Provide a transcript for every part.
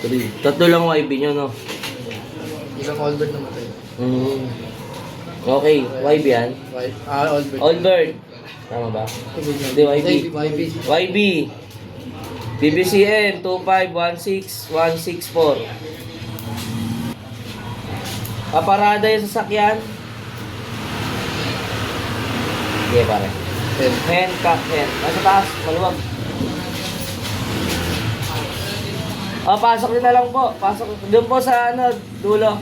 3. Tatlo lang YB nyo, no? Isang Allbird namatay. Okay, YB yan. Allbird. Allbird. Tama ba? Hindi, YB. YB. YB. BBCM 2516164. Paparada yung sasakyan. Okay, pare. Hen, cock, hen. Nasa taas, maluwag. Pasok din na lang po. Pasok. Doon po sa ano, dulo.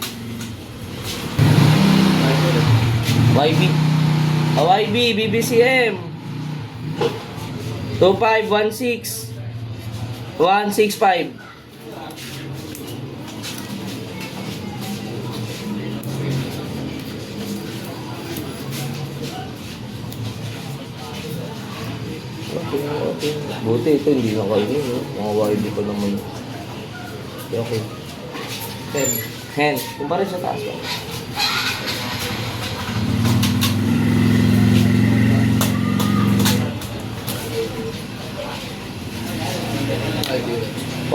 YB. YB, BBCM. 2516165. Okay. Buti ito, hindi na kayo no? Mga YB pa naman. Okay. Hen. Kumpara sa taas ba?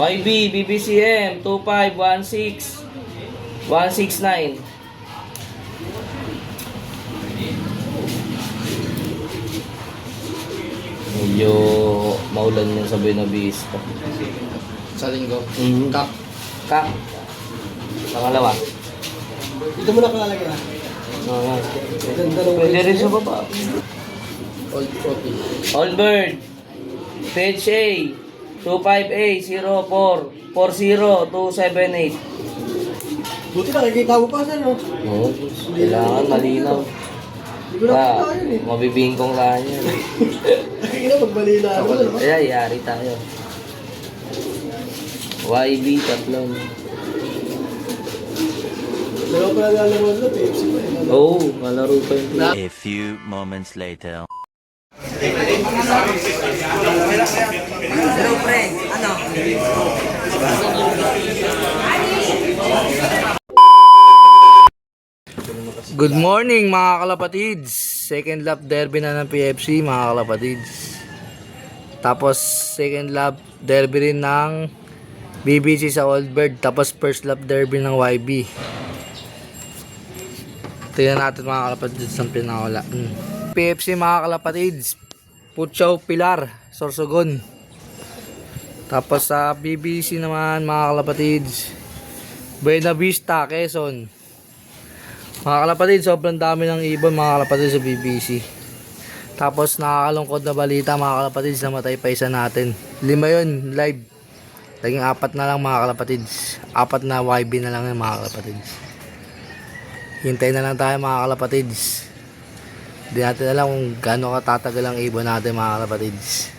YB, BBCM 2516169. Medyo maulan yan sa Buena Vista. Sa linggo. Kak. Kak. Pangalawa. Dito mo na kalalagay na. Pwede rin sa baba. Old copy. Allbird. PHA 25A0440-278. Buti nakikita mo pa sir, no? Oo, kailangan malinaw. Hindi ko nakikita yun eh. Mabibingkong ka niya. Nakikita pag malila ano, no? Kaya, yari tayo. YB, tatlong. Dalawa pa nalalaman na, Pepsi pa eh. Oo, malaro pa yun. A few moments later. Hello, pre. Ano? Good morning mga kalapatids. Second lap derby na ng PFC mga kalapatids. Tapos second lap derby rin ng BBC sa Allbird. Tapos first lap derby ng YB. Tingnan natin mga kalapatids ang pinakawala. PFC mga kalapatids, Puchaw Pilar, Sorsogon. Tapos sa BBC naman mga kalapatids, Buena Vista, Quezon. Mga kalapatids, sobrang dami ng ibon mga kalapatids sa BBC. Tapos nakakalungkot na balita mga kalapatids, namatay pa isa natin. 5 yun, live. Naging 4 na lang mga kalapatids. 4 na YB na lang yun mga kalapatids. Hintay na lang tayo mga kalapatids. Hindi natin alam kung gaano katatagal ang ibon natin mga kalapatids.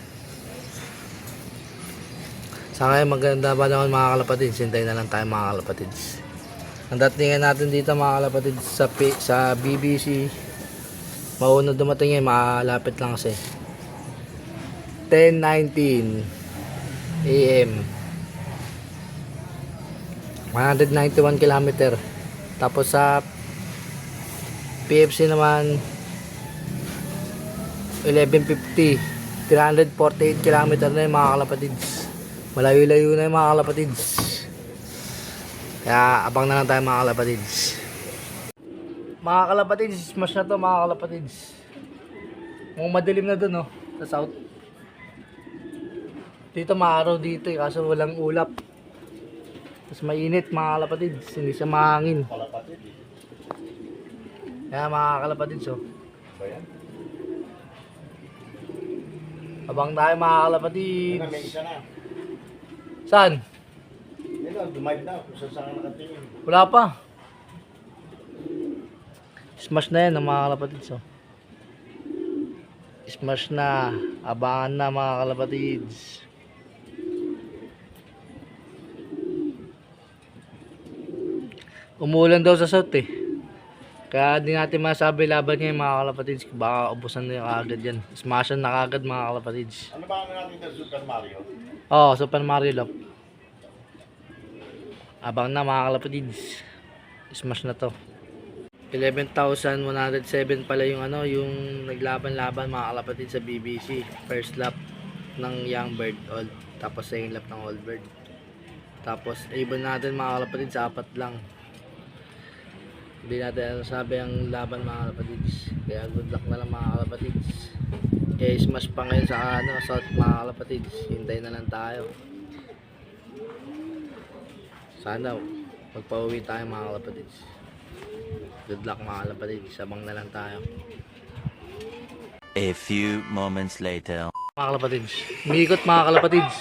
Sa ngayon maganda ba naman mga kalapatids, hintay na lang tayo mga kalapatids. Ang datingan natin dito mga kalapatids sa BBC, mauna dumating ngayon, malapit lang kasi 10:19 AM, 191 km. Tapos sa PFC naman 11:50, 348 km na yung mga kalapatids. Malayo-layo na yung mga kalapatids. Kaya abang na lang tayo mga kalapatids. Mga kalapatids, smash na to mga kalapatids. Mukhang madilim na dun, no? Sa south. Dito maaraw dito eh, kaso walang ulap. Tapos mainit mga kalapatids, hindi siya mahangin. Kaya mga kalapatids, oh. Abang tayo mga kalapatids. Saan? Wala pa. Smash na yan mga kalapatids, oh. Smash na. Abangan na mga kalapatids. Umuulan daw sa south eh. Kaya di natin masabi laban ngayon mga kalapatids. Baka ubusan na yung agad yan. Smashan na agad mga kalapatids. Ano ba ang natin ng Super Mario? Oo, Super Mario Lop. Abang na mga kalapatids. Smash na to. 11,107 pala yung ano, yung naglaban-laban mga kalapatids sa BBC. First lap ng Young Bird, tapos second lap ng Allbird. Tapos ibon natin mga kalapatids, apat lang. Hindi natin sabi ang laban mga kalapatids. Kaya good luck na lang mga kalapatids. Kaya smash pa ngayon sa South mga kalapatids. Hintay na lang tayo. Sana magpauwi tayo mga kalapatids. Good luck mga kalapatids. Sabang na lang tayo. A few moments later. Mga kalapatids, umiikot mga kalapatids.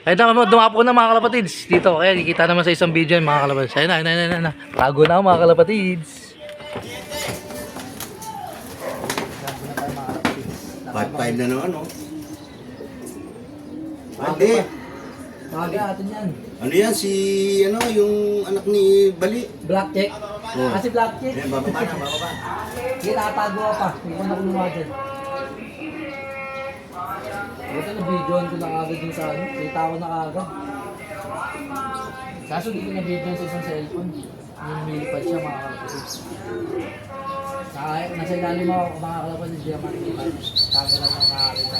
Ay naman, dumapo na mga kalapatids dito. Kaya kikita naman sa isang video yung mga kalapatids. Ayun na. Tago na mga kalapatids. 5-5 na naman, oh. Hindi. Hindi. Maga atin yan. Ano yan, si, ano, yung anak ni Bali. Black check. Oh. Kasi black check. Ayan, bababa na, bababa. Hindi, nakatago ako pa. Hindi ko na kumuha dyan. Ito na videoan ko na agad yung sa ano. Kita ko na agad. Kaso di ko na videoan sa isang cellphone. Yung milipad siya mga kalapatids. Nasa ilalim ako mga kalapatids. Di naman makikita. Camera lang nakakita.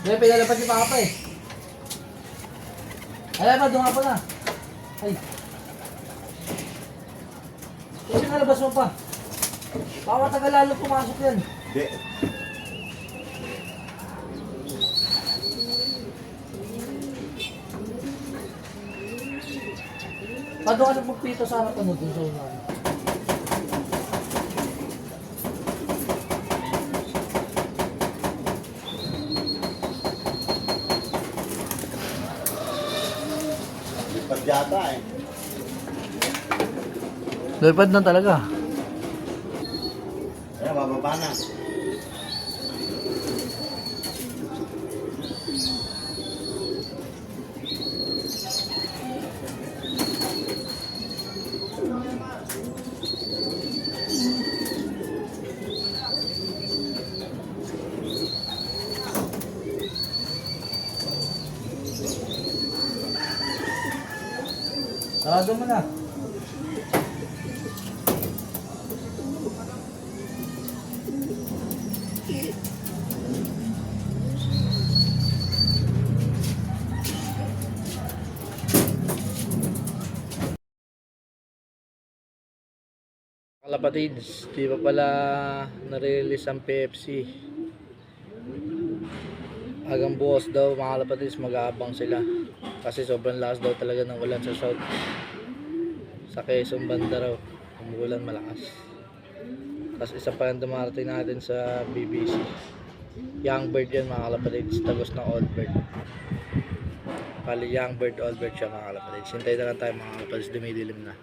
May pinalapad si Papa eh. Alam pa, dunga po na. Ay. Kasi nalabas mo pa. Baka matagal lalo pumasok yan. Hindi. Pado ka na magpito sa harap ano dun sa unahan. Lipad yata, eh. Lipad na talaga. Ayan, bababa na. Sarado mo na. Kalapatids, di pa pala nare-release ang PFC. Agang bukas daw mga kalapatids, mag-aabang sila. Kasi sobrang lakas daw talaga ng ulan sa south. Sa Quezon banda raw, umuulan malakas. Tapos isa pa yung dumarating natin sa BBC. Young bird yan mga kalapatids, tagos ng old bird. Kali young bird, old bird siya mga kalapatids. Hintay na lang tayo mga kalapatids, dumidilim na.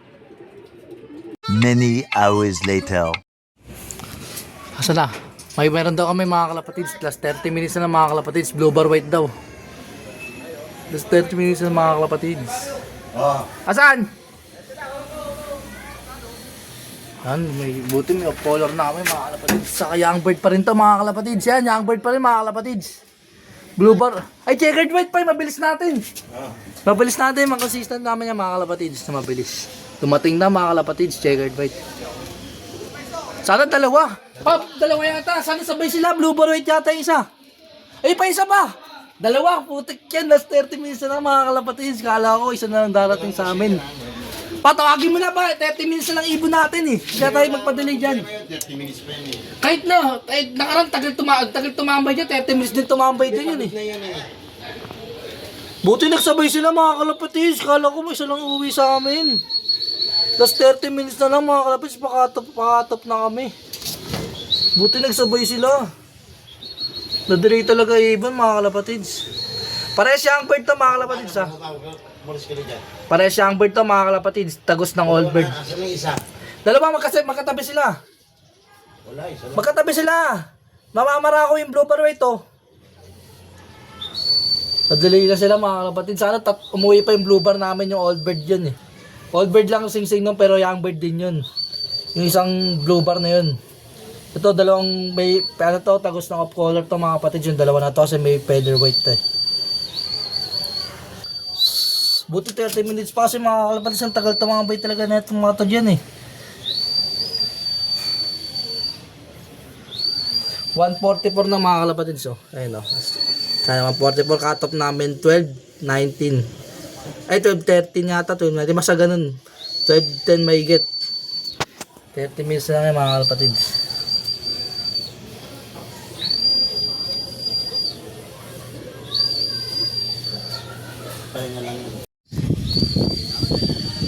Many hours later. Asa na? Meron daw kami mga kalapatids. Last 30 minutes na lang mga kalapatids. Blue bar white daw. Last 30 minutes na mga kalapatids. Oh. Asan? Yan, may buti may off-color na kami mga kalapatids. Saka young bird pa rin to mga kalapatids. Yan, young bird pa rin mga kalapatids. Blue bar. Ay, checkered white pa. Mabilis natin. Mabilis natin. Mag-consistent namin yan mga kalapatids na mabilis. Dumating na mga kalapatids, checkered white. Sana dalawa. Dalawa yata. Sana sabay sila. Blue bar white yata yung isa. Ay, pa isa pa. Dalawa. Putik yan. Last 30 minutes na mga kalapatids. Kala ko isa na lang darating sa amin. Patawagin mo na ba? 30 minutes na lang ibon natin eh. Kaya tayo magpadelay dyan. 30 minutes pa yun, eh. Kahit na. Nakarang tagal tumambay dyan. 30 minutes din tumambay dyan yun eh. Na yan, eh. Buti nagsabay sila mga kalapatids. Kala ko may isa lang uwi sa amin. Last 30 minutes na lang mga kalapatids. Pakatap na kami. Buti nagsabay sila. Nadirey talaga ibon mga kalapatids. Parehas young bird to mga kalapatids ha. Mulis ka na dyan. Parehas young bird to mga kalapatids. Tagos ng old bird. Asan yung isa? Dalawa magkatabi sila. Wala, isa lang. Magkatabi sila. Mamamara ko yung blue bar white to. Nadelay na sila mga kalapatids. Sana umuwi pa yung blue bar namin yung old bird yun eh. Old bird lang yung sing-sing nun pero young bird din yun. Yung isang blue bar na yun. Ito dalawang may ano to, tagos ng off color to mga kapatid. Yung dalawa na to kasi may feather white to eh. Buti 30 minutes pa kasi mga kalapatids, ang tagal tumambay talaga na itong mga to dyan eh. 144 na mga kalapatids, oh. Ayun, oh. Kaya 144 cut-off namin, 12:19. Ay, 12:13 yata, 12:19. Basta ganun. 12:10 may get. 30 minutes na lang mga kalapatids.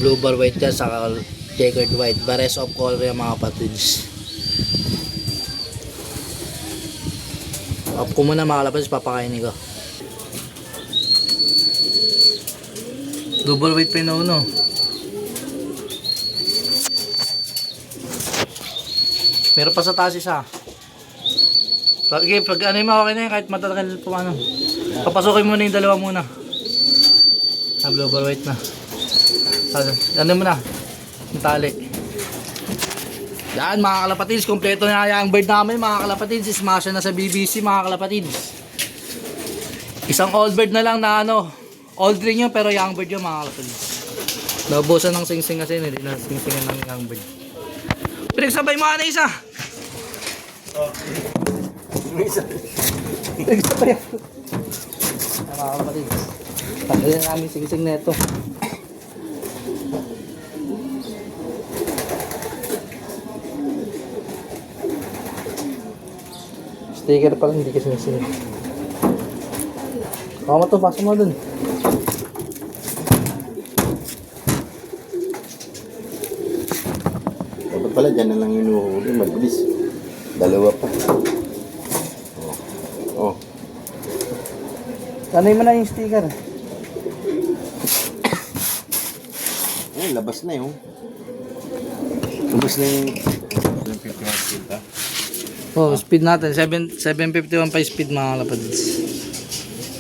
Blue bar white yan, saka checkered white. Bares of color yung mga kapatids. Off ko muna mga kalapatids, papakainin ko. Blue bar white pa yung no. Meron pa sa taas isa. Okay, pag ano yung okay na yun, kahit matagal po ano. Papasukin mo na yung dalawa muna. Blue bar white na. Ano mo na? Yung tali. Yan mga kalapatids, kompleto na yung bird namin mga kalapatids. Smash na sa BBC mga kalapatids. Isang old bird na lang na ano. Old ring yun pero young bird yun mga kalapatids. Naubusan ng sing-sing kasi hindi na sing-singan ng young bird. Pinagsabay mo na isa. Pinagsabay ako. Mga kalapatids. Tanggalin namin sing-sing na ito. Sticker pa lang, hindi kasi nasin. Baka mo ito, pasok mo dun. Dapat pala dyan na lang inuhuli, mabilis. Dalawa pa. Oh. Tanay mo na yung sticker. Eh, labas na yun. Labas na yung 51 feet ha. Oh, speed natin. 751 pa yung speed mga kalapatids.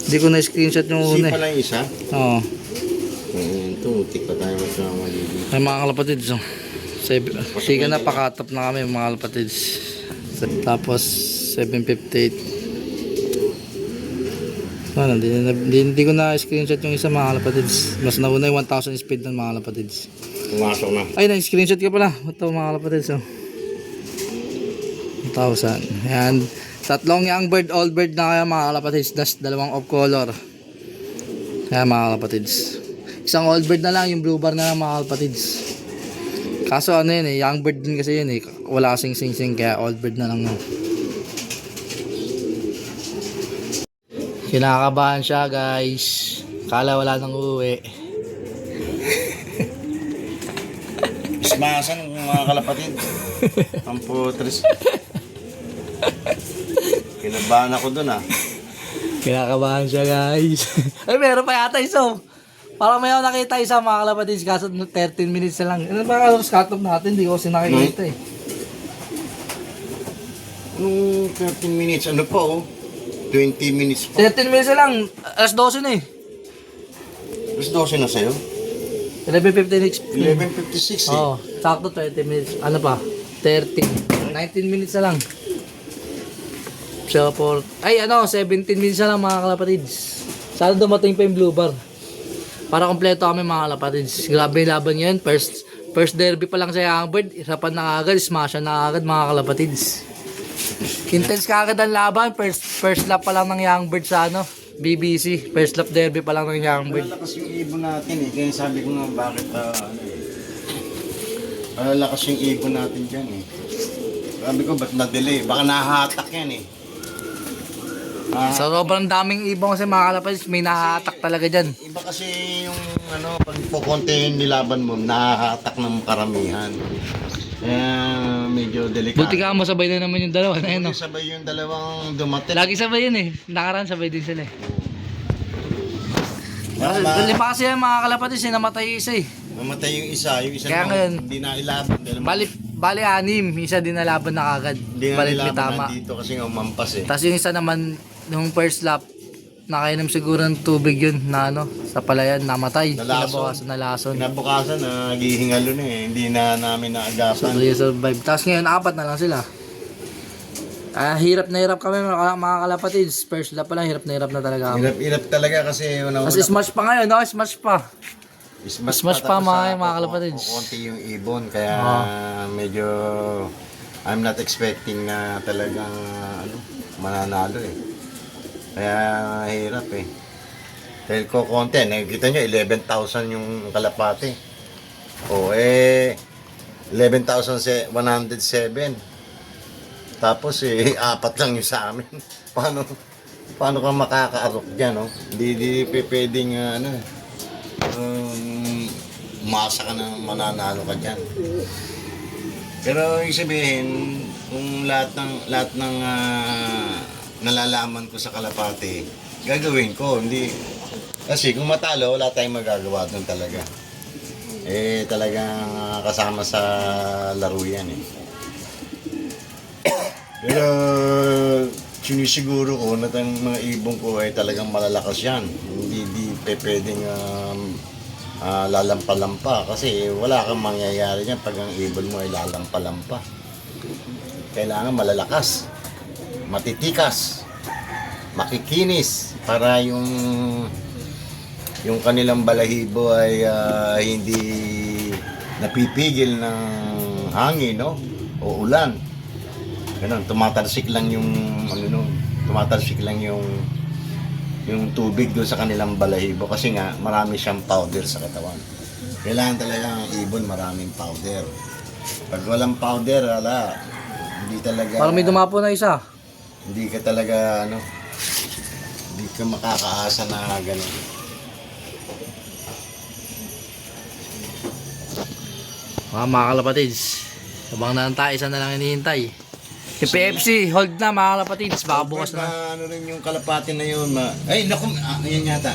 Hindi ko na-screenshot yung Si una eh. pala yung isa. Oo. Ito, utik pa tayo magkamalili. Ay mga kalapatids. Oh. Sige na, pakatap na kami mga kalapatids. Tapos 758. Ano, hindi ko na-screenshot yung isa mga kalapatids. Mas nauna yung 1,000 speed ng mga kalapatids. Pumasok na. Ay, na-screenshot ka pala. Ito mga kalapatids. Oh. 1,000. Ayan. Tatlong young bird, old bird na kaya mga kalapatids. Das dalawang off color. Kaya mga kalapatids. Isang old bird na lang, yung blue bar na lang mga kalapatids. Kaso ano yun eh, young bird din kasi yun eh. Wala kasing sing-sing kaya old bird na lang. Kinakabahan siya guys. Kala wala nang uuwi. Ismasan mga kalapatid. Ang putres. Kinabahan ako dun ah. Kinakabahan siya guys. Ay meron pa yata isa. Parang may ako nakita isa mga kalapatids. Kaso 13 minutes na lang. Ano ba kalos cut-off natin? Hindi ko kasi nakikita eh. Anong 13 minutes? Ano pa oh? 20 minutes pa. 13 minutes na lang. Alas 12 na eh. Mas 12 na sa'yo? 11:56. 11:56 eh. Oo. Sakto 20 minutes. Ano pa? 13. 19 minutes na lang. So for... Ay ano, 17 minutes na lang mga kalapatids. Sana dumating pa yung blue bar. Para kompleto kami mga kalapatids. Grabe yung laban yun. First derby pa lang sa young bird. Irapan na agad. Smash na agad mga kalapatids. Intense ka agad ang laban. First lap pa lang ng young bird sa ano, BBC. First lap derby pa lang ng young bird. Malalakas yung ibon natin eh. Kaya sabi ko nga bakit malalakas yung ibon natin dyan eh. Sabi ko ba't na-delay? Baka nahahatak yan eh. So sobrang daming ibon kasi mga kalapatids. May nahahatak talaga dyan. Iba kasi yung ano, pag pukontehin nilaban mo, nahahatak ng karamihan. Kaya medyo delikado. Buti ka masabay na naman yung dalawa na yun. No? Sabay yung dalawang dumating. Lagi sabay yun eh. Nakaraan sabay din sila eh. Lima kasi yung mga kalapatids eh. Namatay isa eh. Mamatay yung isa Kaya naman, ngayon, hindi na ilaban. Bali anim. Isa din nalaban na kagad. Hindi na Balik may nilaban tama. dito kasi nga umampas eh. Tapos yung isa naman, nung first lap, nakainom siguro ng tubig yun na ano, sa palayan, namatay. Nalason. Nalason. Kinabukasan, naghihingalo na eh. Hindi na namin So, naagapan. they survive. Tapos ngayon, 4 na lang sila. Hirap na hirap kami mga kalapatids. First lap pa lang, hirap na talaga kami. Hirap talaga kasi una-una. Kasi smash pa ngayon, no? Smash pa. Smash pa tapos mga kalapatids. Konti yung ibon, kaya medyo I'm not expecting na talagang mananalo eh. Kaya hirap eh. Dahil ko konti, nakikita nyo 11,000 yung kalapati. $11,107. Tapos apat lang yung sa amin. Paano ka makakaarok dyan, no? Hindi pwedeng umasa ka na mananalo ka dyan. Pero ibig sabihin, kung lahat ng nalalaman ko sa kalapati, gagawin ko. Hindi, kasi kung matalo, wala tayong magagawa doon talaga. Talagang kasama sa laro yan eh. Pero sinisiguro ko na ang mga ibon ko ay talagang malalakas yan. Hindi pwedeng lalampa-lampa kasi wala kang mangyayari yan pag ang ibon mo ay lalampa-lampa. Kailangan malalakas, matitikas, makikinis para yung kanilang balahibo ay hindi napipigil ng hangin, no? O ulan. Ganun, tumatalsik lang yung tubig doon sa kanilang balahibo kasi nga marami siyang powder sa katawan. Kailangan talaga ang ibon maraming powder. Pag walang powder, hindi talaga. Parang may dumapo na isa. Hindi ka talaga hindi ka makakaasa na gano'n. Mga kalapatids, habang naantay, isa na lang hinihintay. Yung PFC, hold na mga kalapatids, baka bukas na. Rin yung kalapati na yun. Ay, naku, ayan yata.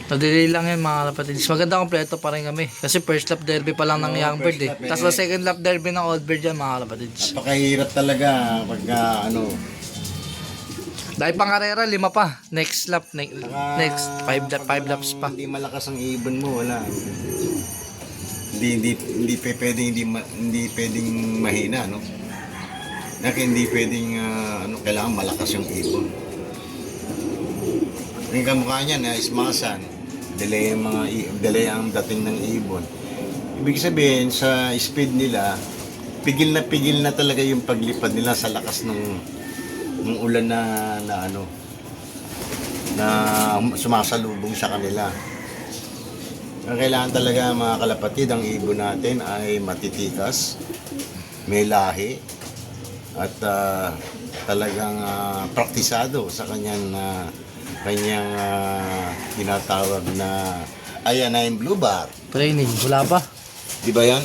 Nadelay lang yan mga kalapatids. Maganda kompleto pa rin kami. Kasi first lap derby pa lang ng young bird eh. Tapos second lap derby ng old bird yan mga kalapatids. Napakahirap talaga pag Dahil pang karera, 5 pa. Next lap, next 5 laps pa. Hindi malakas ang ibon mo, wala. Hindi pwedeng mahina, no? Hindi pwedeng kailangan malakas yung ibon. Yung kamukha niya na ismasan, delay ang dating ng ibon. Ibig sabihin sa speed nila, pigil na talaga yung paglipad nila sa lakas ng ulan na sumasalubong sa kanila. Ang kailangan talaga mga kalapatid, ang ibon natin ay matitikas, may lahi, at talagang praktisado sa kanyang tinatawag na Ayanine Blue Bar. Training, wala pa. Iba yan?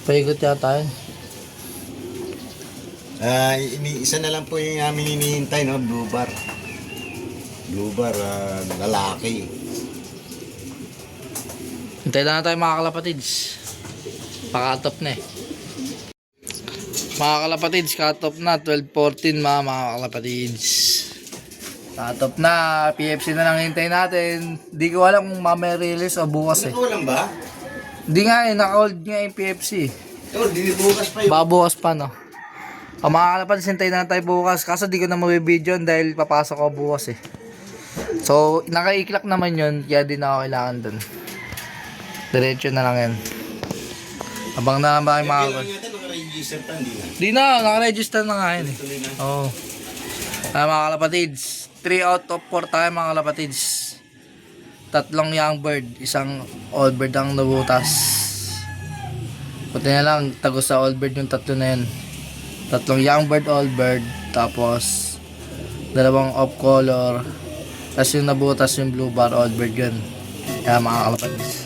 Paikot yata yun. Isa na lang po yung namin hinihintay, no? Blue Bar, lalaki. Hintay na tayo mga kalapatids. Paka-top na eh. Mga kalapatids, cut-off na. 12:14 mga kalapatids. Cut-off na. PFC na lang hintay natin. Di ko alam kung mamaya release o bukas eh. Ano lang ba? Di nga eh, naka-hold nga yung PFC. Di bukas pa yun. Baka bukas pa no. Mga kalapatids, hintay na tayo bukas. Kaso di ko na mabibidyon dahil papasok ko bukas eh. So, naka-i-clock naman yun. Kaya di na ako kailangan dun. Diretso na lang yan. Abang na lang ba yung mga Naka-register pa, hindi na. Di na, naka-register na nga yan eh. Oo. Mga kalapatids, 3 out of 4 tayo mga kalapatids. 3 young bird, 1 old bird ang nabutas. Puti na lang, tagos sa old bird yung 3 na yan. 3 young bird, old bird, tapos 2 off color, tapos yung nabutas yung blue bar, old bird yun. Kaya mga kalapatids,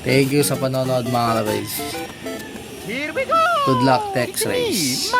thank you sa panonood mga kalapatids. Good luck, Tex Race.